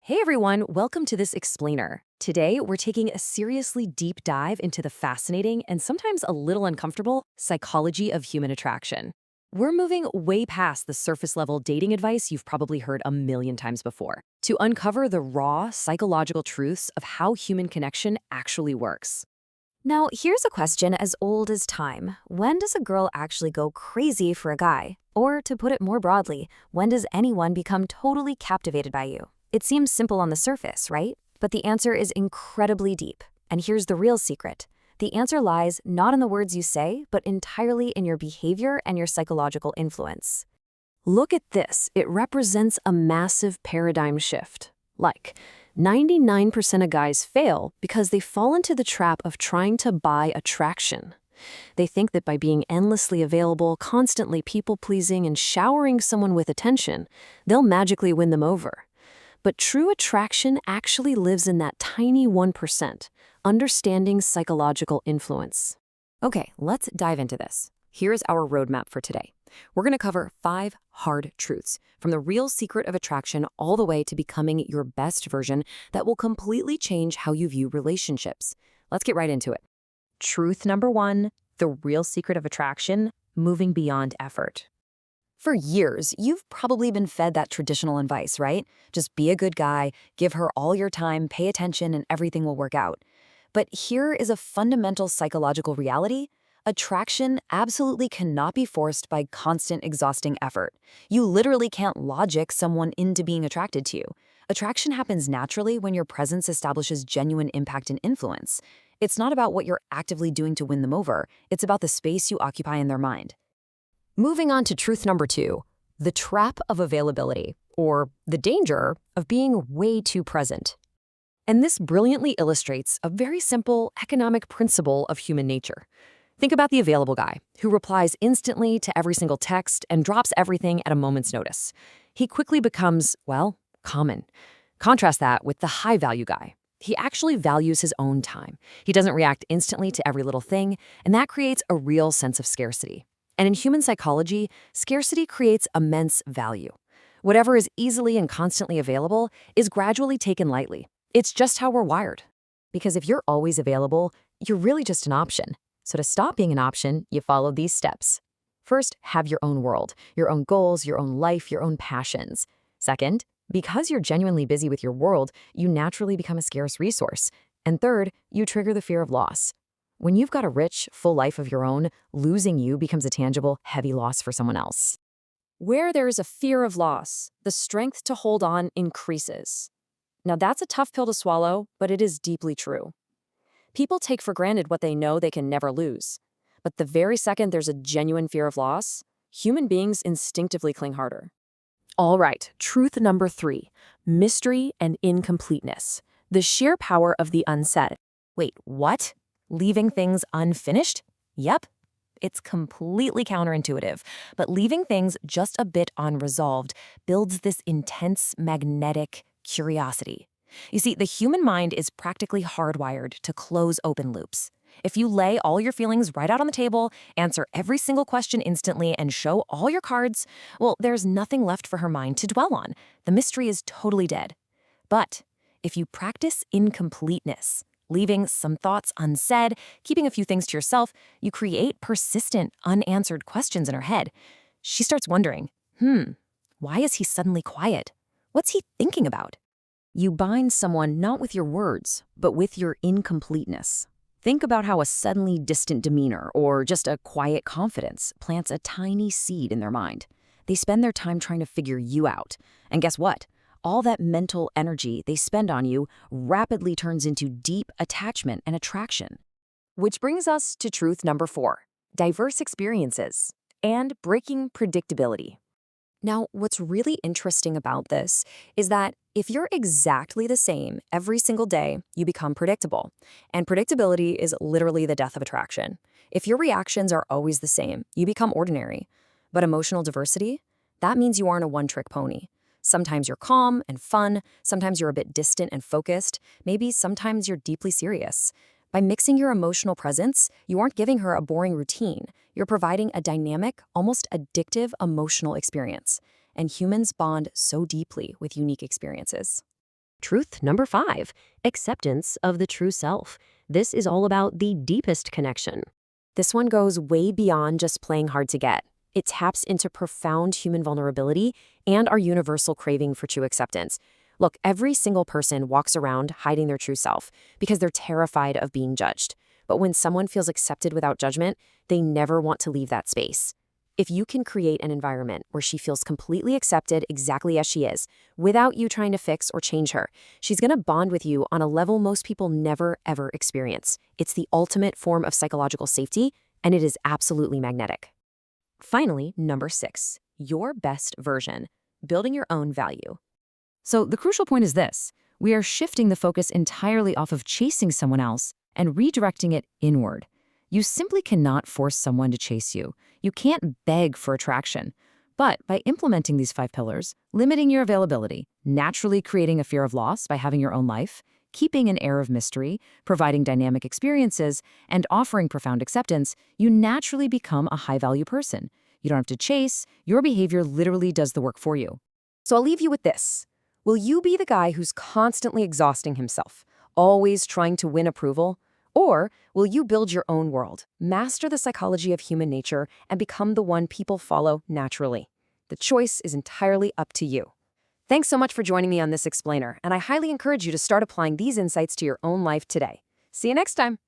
Hey everyone, welcome to this explainer. Today, we're taking a seriously deep dive into the fascinating and sometimes a little uncomfortable psychology of human attraction. We're moving way past the surface level dating advice you've probably heard a million times before to uncover the raw psychological truths of how human connection actually works. Now, here's a question as old as time. When does a girl actually go crazy for a guy? Or, to put it more broadly, when does anyone become totally captivated by you? It seems simple on the surface, right? But the answer is incredibly deep. And here's the real secret. The answer lies not in the words you say, but entirely in your behavior and your psychological influence. Look at this. It represents a massive paradigm shift. Like, 99% of guys fail because they fall into the trap of trying to buy attraction. They think that by being endlessly available, constantly people-pleasing, and showering someone with attention, they'll magically win them over. But true attraction actually lives in that tiny 1%, understanding psychological influence. Okay, let's dive into this. Here's our roadmap for today. We're going to cover 5 hard truths, from the real secret of attraction all the way to becoming your best version that will completely change how you view relationships. Let's get right into it. Truth number 1, the real secret of attraction, moving beyond effort. For years, you've probably been fed that traditional advice, right? Just be a good guy, give her all your time, pay attention, and everything will work out. But here is a fundamental psychological reality. Attraction absolutely cannot be forced by constant, exhausting effort. You literally can't logic someone into being attracted to you. Attraction happens naturally when your presence establishes genuine impact and influence. It's not about what you're actively doing to win them over. It's about the space you occupy in their mind. Moving on to truth number 2, the trap of availability, or the danger of being way too present. And this brilliantly illustrates a very simple economic principle of human nature. Think about the available guy, who replies instantly to every single text and drops everything at a moment's notice. He quickly becomes, well, common. Contrast that with the high-value guy. He actually values his own time. He doesn't react instantly to every little thing, and that creates a real sense of scarcity. And in human psychology, scarcity creates immense value. Whatever is easily and constantly available is gradually taken lightly. It's just how we're wired. Because if you're always available, you're really just an option. So to stop being an option, you follow these steps. First, have your own world, your own goals, your own life, your own passions. Second, because you're genuinely busy with your world, you naturally become a scarce resource. And third, you trigger the fear of loss. When you've got a rich, full life of your own, losing you becomes a tangible, heavy loss for someone else. Where there is a fear of loss, the strength to hold on increases. Now that's a tough pill to swallow, but it is deeply true. People take for granted what they know they can never lose. But the very second there's a genuine fear of loss, human beings instinctively cling harder. All right, truth number 3, mystery and incompleteness. The sheer power of the unsaid. Wait, what? Leaving things unfinished? Yep. It's completely counterintuitive, but leaving things just a bit unresolved builds this intense magnetic curiosity. You see, the human mind is practically hardwired to close open loops. If you lay all your feelings right out on the table, answer every single question instantly, and show all your cards, well, there's nothing left for her mind to dwell on. The mystery is totally dead. But if you practice incompleteness, leaving some thoughts unsaid, keeping a few things to yourself, you create persistent, unanswered questions in her head. She starts wondering, why is he suddenly quiet? What's he thinking about? You bind someone not with your words, but with your incompleteness. Think about how a suddenly distant demeanor or just a quiet confidence plants a tiny seed in their mind. They spend their time trying to figure you out. And guess what? All that mental energy they spend on you rapidly turns into deep attachment and attraction. Which brings us to truth number 4, diverse experiences and breaking predictability. Now, what's really interesting about this is that if you're exactly the same every single day, you become predictable. And predictability is literally the death of attraction. If your reactions are always the same, you become ordinary. But emotional diversity, that means you aren't a one-trick pony. Sometimes you're calm and fun, sometimes you're a bit distant and focused, maybe sometimes you're deeply serious. By mixing your emotional presence, you aren't giving her a boring routine. You're providing a dynamic, almost addictive emotional experience. And humans bond so deeply with unique experiences. Truth number 5, acceptance of the true self. This is all about the deepest connection. This one goes way beyond just playing hard to get. It taps into profound human vulnerability and our universal craving for true acceptance. Look, every single person walks around hiding their true self because they're terrified of being judged. But when someone feels accepted without judgment, they never want to leave that space. If you can create an environment where she feels completely accepted exactly as she is, without you trying to fix or change her, she's going to bond with you on a level most people never, ever experience. It's the ultimate form of psychological safety, and it is absolutely magnetic. Finally, number 6, your best version, building your own value. So the crucial point is this: we are shifting the focus entirely off of chasing someone else and redirecting it inward. You simply cannot force someone to chase you. You can't beg for attraction. But by implementing these 5 pillars, limiting your availability, naturally creating a fear of loss by having your own life, keeping an air of mystery, providing dynamic experiences, and offering profound acceptance, you naturally become a high-value person. You don't have to chase. Your behavior literally does the work for you. So I'll leave you with this. Will you be the guy who's constantly exhausting himself, always trying to win approval? Or will you build your own world, master the psychology of human nature, and become the one people follow naturally? The choice is entirely up to you. Thanks so much for joining me on this explainer, and I highly encourage you to start applying these insights to your own life today. See you next time.